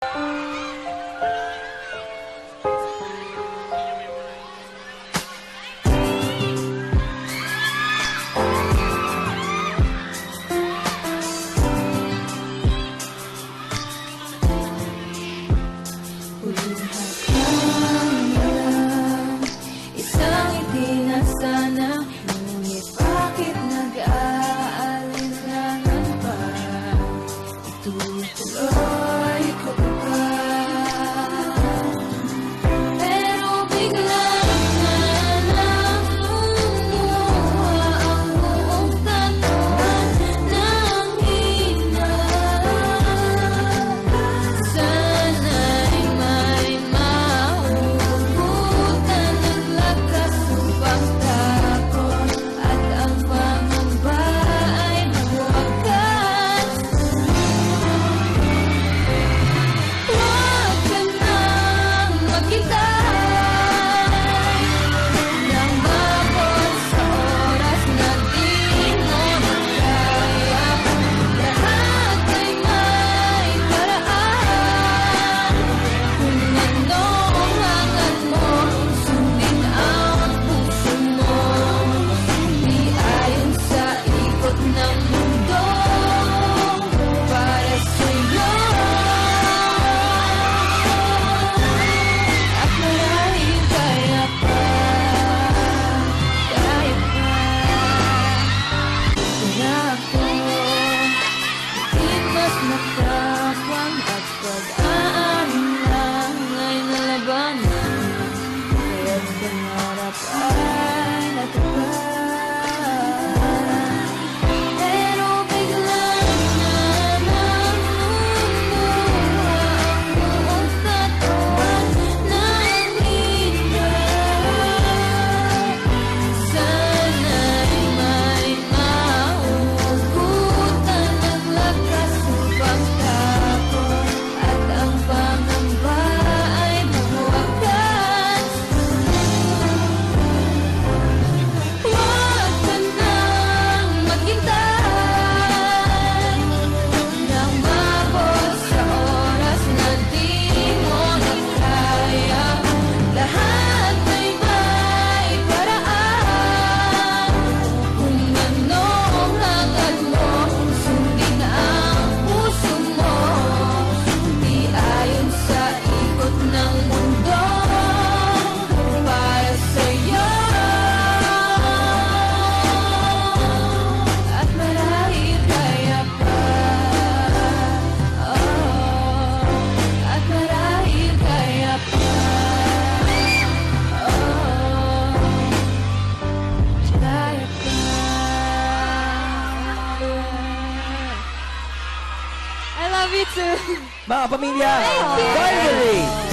Isang itinat sana, ngunit bakit nag-aalinlangan pa? Itutuloy ko pa. Pero biglang namumuha ang buong katawan ng hina. Sana'y may mahuhugutan ng lakas upang takot at ang pangamba ay mawakas. Huwag ka nang maghintay nang mabot sa oras na di mo kaya. Lahat ay may paraan. Kung ano ang hangad mo, sundin ang puso mo. Di ayon sa ikot ng mundo para sa'yo. At marahil kaya pa, kaya pa. Kaya ako di mas matapang at pag-aalinlang ay nalabanan. Kaya't pangarap ay natupad. Pero biglang namumuha ang buong katawan ng hina. Sana'y may mahuhugutan ng lakas upang takot at ang pangamba ay mawakas. Huwag ka nang maghintay nang mabot sa oras na di mo na kaya. Lahat ay may paraan. Kung ano ang hangad mo, sundin ang puso mo. Di ayon sa ikot ng mundo para sa'yo. At marahil kaya pa, at marahil kaya pa, kaya pa. I love you too. Mga pamilya, Thank you. finally!